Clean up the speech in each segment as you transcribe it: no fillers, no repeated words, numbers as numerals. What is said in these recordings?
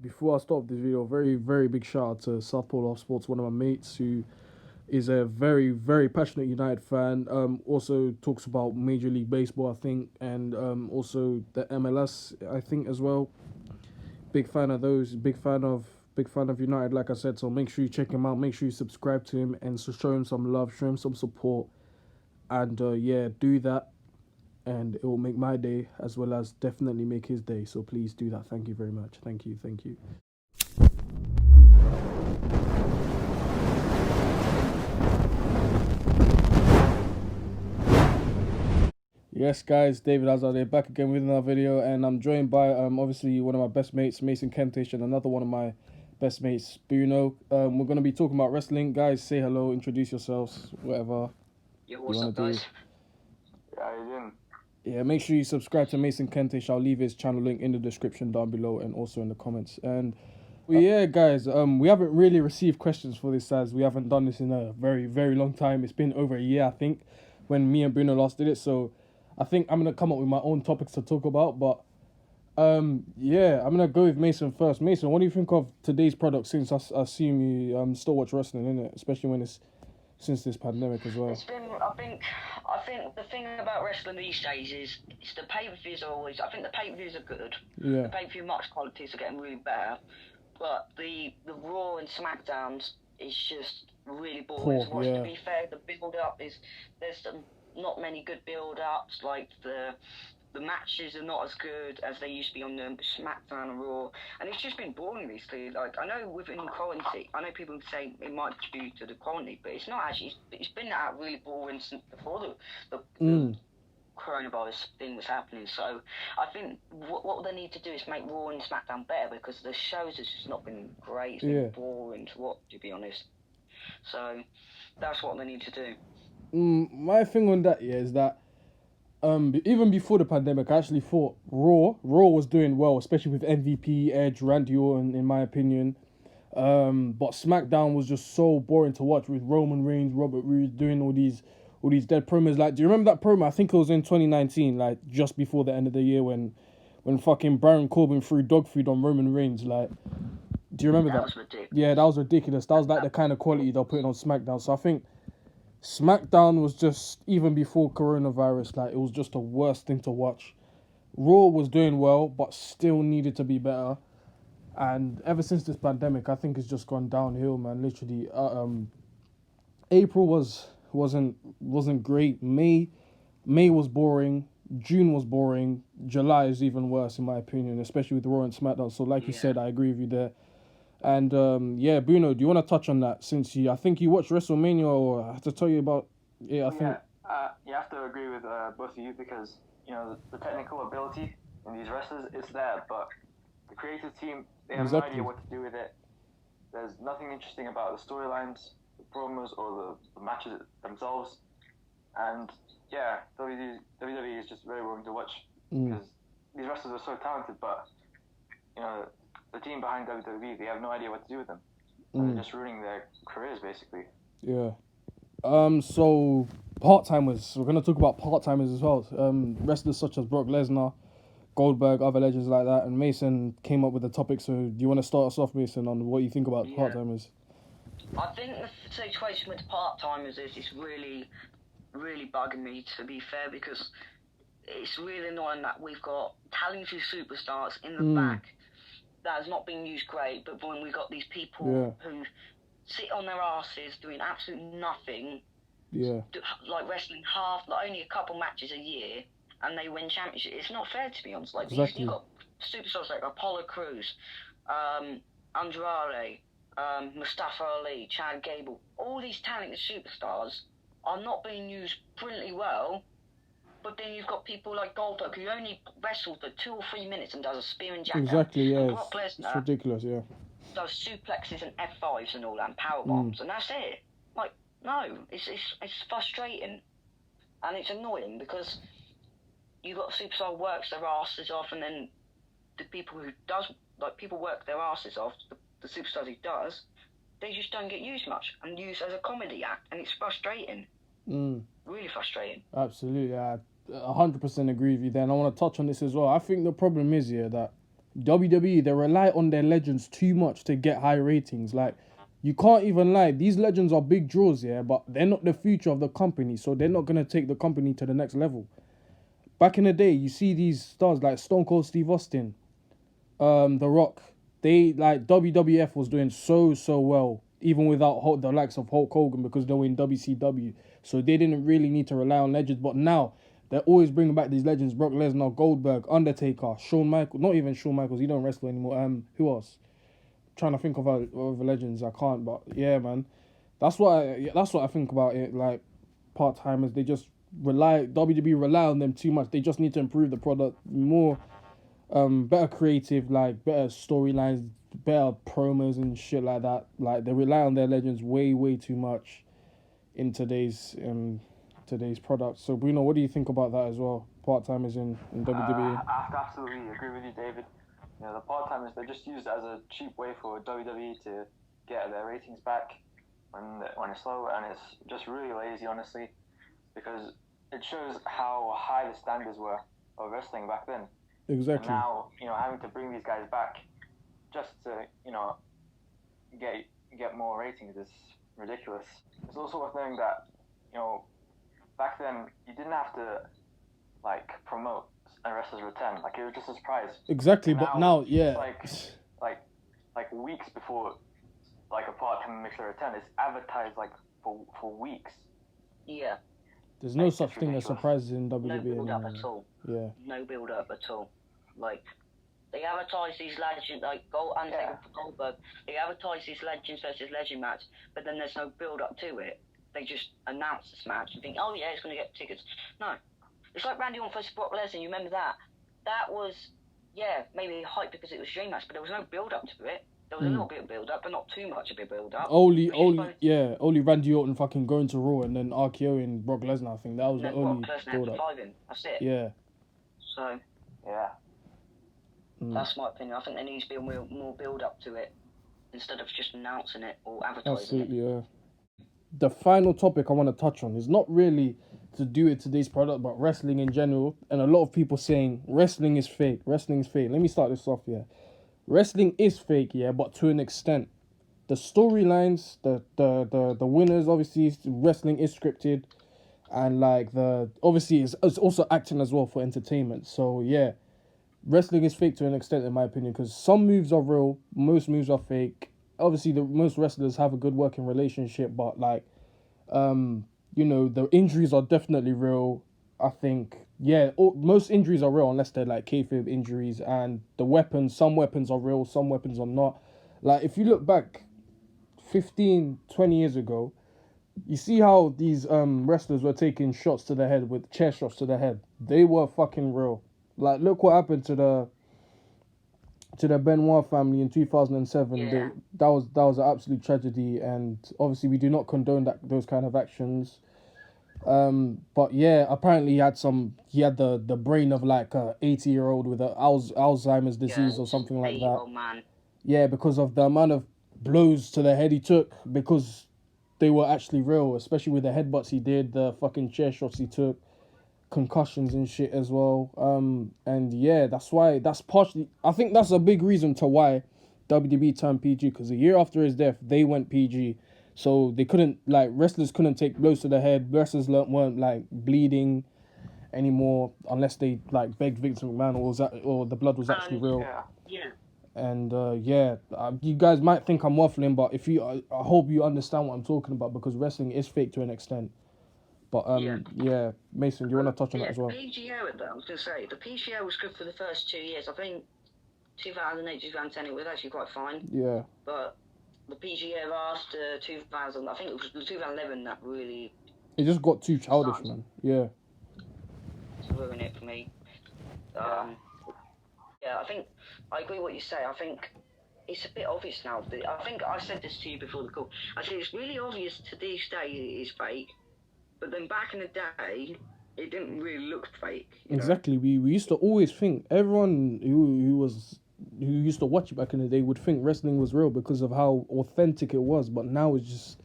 Before I start this video, very, very big shout out to South Pole of Sports, one of my mates who is a very, very passionate United fan. Also talks about Major League Baseball, I think, and also the MLS, I think, as well. Big fan of those. Big fan of United, like I said. So make sure you check him out. Make sure you subscribe to him and so show him some love, show him some support, and yeah, do that, and it will make my day as well as definitely make his day. So please do that. Thank you very much. Thank you. Thank you. Yes, guys, David Hazard here, back again with another video, and I'm joined by obviously one of my best mates, Mason Kentish, and another one of my best mates, Buno. We're gonna be talking about wrestling. Guys, say hello, introduce yourselves, whatever Yo, you what's wanna up, do. guys? Yeah, how you doing? Yeah, make sure you subscribe to Mason Kentish. I'll leave his channel link in the description down below and also in the comments. And well, yeah, guys, we haven't really received questions for this, as we haven't done this in a very, very long time. It's been over a year, I think, when me and Bruno last did it. So I think I'm gonna come up with my own topics to talk about. But yeah, I'm gonna go with Mason first. Mason, what do you think of today's product? Since I assume you still watch wrestling, innit? Especially when it's since this pandemic as well. It's been, I think the thing about wrestling these days is it's the pay-per-views are always. I think the pay-per-views are good. Yeah. The pay-per-view match qualities are getting really better, but the Raw and SmackDowns is just really boring to watch. Yeah. To be fair, the build-up is not many good build-ups. Like the matches are not as good as they used to be on the SmackDown and Raw, and it's just been boring recently. Like, I know within quarantine, I know people say it might be due to the quarantine, but it's not actually. It's been really boring since before the coronavirus thing was happening. So I think what they need to do is make Raw and SmackDown better, because the shows has just not been great. It's been boring to watch, to be honest. So that's what they need to do. My thing on that, yeah, is that even before the pandemic, I actually thought Raw was doing well, especially with MVP, Edge, Randy Orton, in my opinion. But SmackDown was just so boring to watch, with Roman Reigns, Robert Roode doing all these dead promos. Like, do you remember that promo? I think it was in 2019, like just before the end of the year, when fucking Baron Corbin threw dog food on Roman Reigns. Like, do you remember that? That was ridiculous. Yeah, that was ridiculous. That was like the kind of quality they're putting on SmackDown. So I think SmackDown was just, even before coronavirus, like, it was just the worst thing to watch. Raw was doing well, but still needed to be better. And ever since this pandemic, I think it's just gone downhill, man. Literally, April wasn't great. May was boring. June was boring. July is even worse, in my opinion, especially with Raw and SmackDown. So, like you said, I agree with you there. And yeah, Bruno, do you want to touch on that? Since I think you watched WrestleMania, or I have to tell you about it. I think You have to agree with both of you, because the technical ability in these wrestlers is there, but the creative team, they have no idea what to do with it. There's nothing interesting about the storylines, the promos, or the matches themselves. And yeah, WWE is just very boring to watch, because these wrestlers are so talented, but the team behind WWE, they have no idea what to do with them. And they're just ruining their careers, basically. Yeah. So part-timers. We're gonna talk about part-timers as well. Wrestlers such as Brock Lesnar, Goldberg, other legends like that. And Mason came up with the topic. So do you want to start us off, Mason, on what you think about part-timers? I think the situation with part-timers is really, really bugging me, to be fair, because it's really annoying that we've got talented superstars in the back that has not been used great, but when we've got these people who sit on their asses doing absolutely nothing, like wrestling only a couple matches a year, and they win championship. It's not fair, to be honest. Like, you've got superstars like Apollo Crews, Andrade, Mustafa Ali, Chad Gable. All these talented superstars are not being used brilliantly well. But then you've got people like Goldberg, who only wrestles for 2 or 3 minutes and does a spear and jackhammer. Exactly, yeah. And Brock Lesnar, it's ridiculous, yeah. does suplexes and F5s and all that, and power bombs, and that's it. Like, no, it's frustrating, and it's annoying, because you've got a superstar who works their asses off, and then the people who people work their asses off, the superstars who does, they just don't get used much, and used as a comedy act, and it's frustrating. Really frustrating. Absolutely, I 100% agree with you there, and I want to touch on this as well. I think the problem is that WWE, they rely on their legends too much to get high ratings. Like, you can't even lie. These legends are big draws, yeah, but they're not the future of the company, so they're not gonna take the company to the next level. Back in the day, you see these stars like Stone Cold Steve Austin, The Rock. They like WWF was doing so well, even without the likes of Hulk Hogan because they were in WCW. So they didn't really need to rely on legends. But now they're always bringing back these legends: Brock Lesnar, Goldberg, Undertaker, Shawn Michaels. Not even Shawn Michaels. He don't wrestle anymore. Who else? Trying to think of other legends. I can't. But yeah, man, that's what I think about it. Like part timers, they just WWE rely on them too much. They just need to improve the product more. Better creative, like better storylines, better promos and shit like that. Like they rely on their legends way too much in today's product. So Bruno, what do you think about that as well? Part timers in WWE. I have to absolutely agree with you, David. You know, the part timers, they're just used as a cheap way for WWE to get their ratings back when it's low, and it's just really lazy, honestly, because it shows how high the standards were of wrestling back then. Exactly. And now, you know, having to bring these guys back just to, you know, get more ratings is ridiculous. It's also worth knowing that, you know, back then you didn't have to like promote a wrestler's return. Like it was just a surprise. Exactly, but now, yeah. Like weeks before like a part-time makes a return, it's advertised like for weeks. Yeah. There's no such thing as surprises in WWE. No build-up at all. Yeah. No build-up at all. Like, they advertise these legends, like Undertaker for Goldberg, they advertise these legends versus legend match, but then there's no build-up to it. They just announce this match and think, oh yeah, it's going to get tickets. No. It's like Randy Orton versus Brock Lesnar, you remember that? That was, yeah, maybe hype because it was a dream match, but there was no build-up to it. There was a little bit of build-up, but not too much of a build-up. Only Randy Orton fucking going to Raw and then RKOing Brock Lesnar. I think that was the only build-up. That's it. Yeah. So. Yeah. That's my opinion. I think there needs to be more build-up to it instead of just announcing it or advertising Absolutely, it. yeah. The final topic I want to touch on is not really to do with today's product, but wrestling in general. And a lot of people saying wrestling is fake. Wrestling is fake. Let me start this off here. Wrestling is fake, yeah, but to an extent. The storylines, the winners, obviously, wrestling is scripted, and like obviously it's also acting as well for entertainment. So yeah, wrestling is fake to an extent, in my opinion, because some moves are real, most moves are fake. Obviously, most wrestlers have a good working relationship, but like, you know, the injuries are definitely real. I think, yeah, most injuries are real unless they're like kayfabe injuries, and some weapons are real, some weapons are not. Like, if you look back 15, 20 years ago, you see how these wrestlers were taking shots to the head with chair shots to the head. They were fucking real. Like, look what happened to the Benoit family in 2007. Yeah. That was an absolute tragedy, and obviously we do not condone those kind of actions. But yeah, apparently he had the brain of like a 80-year-old with a Alzheimer's disease or something like that. Man. Yeah, because of the amount of blows to the head he took, because they were actually real, especially with the headbutts he did, the fucking chair shots he took, concussions and shit as well. And yeah, that's partially, I think that's a big reason to why WWE turned PG, because a year after his death, they went PG. So they couldn't, like, wrestlers couldn't take blows to the head. Wrestlers weren't, like, bleeding anymore unless they, like, begged Vince McMahon or the blood was actually real. Yeah. And, you guys might think I'm waffling, but I hope you understand what I'm talking about, because wrestling is fake to an extent. But, yeah, Mason, do you want to touch on that as well? PGO, I was going to say, the PGO was good for the first 2 years. I think 2008, 2010, it was actually quite fine. Yeah. But the PGO after 2000, I think it was 2011 that really... It just got too childish, man. Yeah. To ruin it for me. Yeah, I think, I agree with what you say. I think it's a bit obvious now. I think I said this to you before the call. I said it's really obvious to this day it is fake. But then back in the day, it didn't really look fake. Exactly. We used to always think, everyone who used to watch it back in the day would think wrestling was real because of how authentic it was. But now it's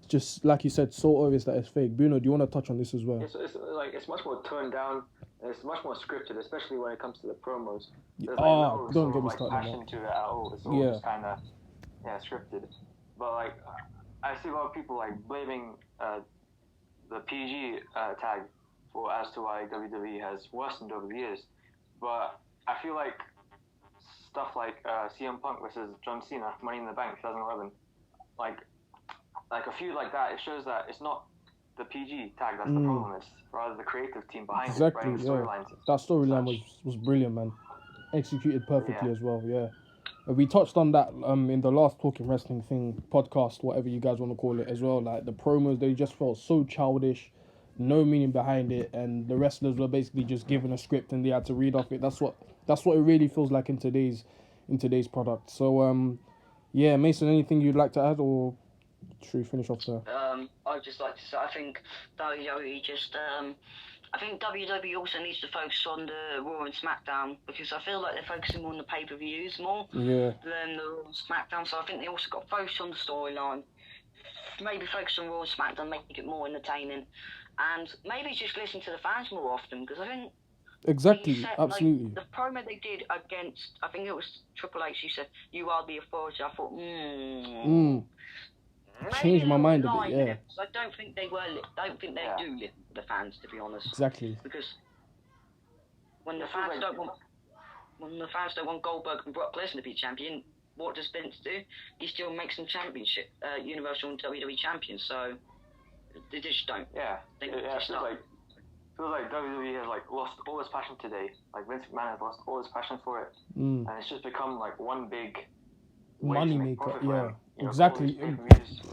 just like you said, so obvious that it's fake. Buno, do you want to touch on this as well? It's much more toned down. And it's much more scripted, especially when it comes to the promos. There's Don't sort get of me started on passion that. to it at all. It's all just kind of scripted. But like I see a lot of people like blaming the PG tag as to why WWE has worsened over the years. But I feel like stuff like CM Punk versus John Cena, Money in the Bank 2011, like a feud like that, it shows that it's not the PG tag that's the problem, it's rather the creative team behind it, writing storylines. That storyline was brilliant, man. Executed perfectly as well, We touched on that in the last Talking Wrestling thing, podcast, whatever you guys want to call it as well. Like, the promos, they just felt so childish, no meaning behind it, and the wrestlers were basically just given a script and they had to read off it. That's what it really feels like in today's product. So, Mason, anything you'd like to add, or should we finish off there? I'd just like to say, I think WWE I think WWE also needs to focus on the Raw and SmackDown, because I feel like they're focusing more on the pay-per-views more than the Raw and SmackDown. So I think they also got to focus on the storyline. Maybe focus on Raw and SmackDown, make it more entertaining, and maybe just listen to the fans more often, because I think absolutely. Like, the promo they did against, I think it was Triple H, he said, "You are the authority." I thought, changed my mind a bit, yeah. I don't think they do listen to the fans, to be honest. Exactly. Because when the fans don't want Goldberg and Brock Lesnar to be champion, what does Vince do? He still makes them championship, Universal and WWE champions. So they just don't. Yeah. It feels like WWE has like lost all its passion today. Like Vince McMahon has lost all his passion for it, and it's just become like one big money maker. Yeah. You know, exactly.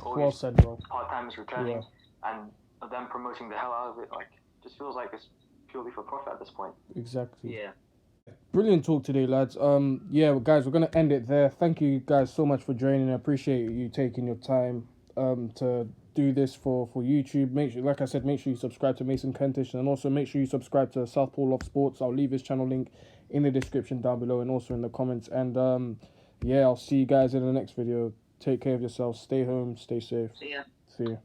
Well said, bro. Part-timers returning and them promoting the hell out of it, like, just feels like it's purely for profit at this point. Exactly. Yeah. Brilliant talk today, lads. Guys, we're gonna end it there. Thank you guys so much for joining. I appreciate you taking your time to do this for YouTube. Make sure, like I said, make sure you subscribe to Mason Kentish, and also make sure you subscribe to Southpaw Love Sports. I'll leave his channel link in the description down below and also in the comments. And I'll see you guys in the next video. Take care of yourselves. Stay home. Stay safe. See ya. See ya.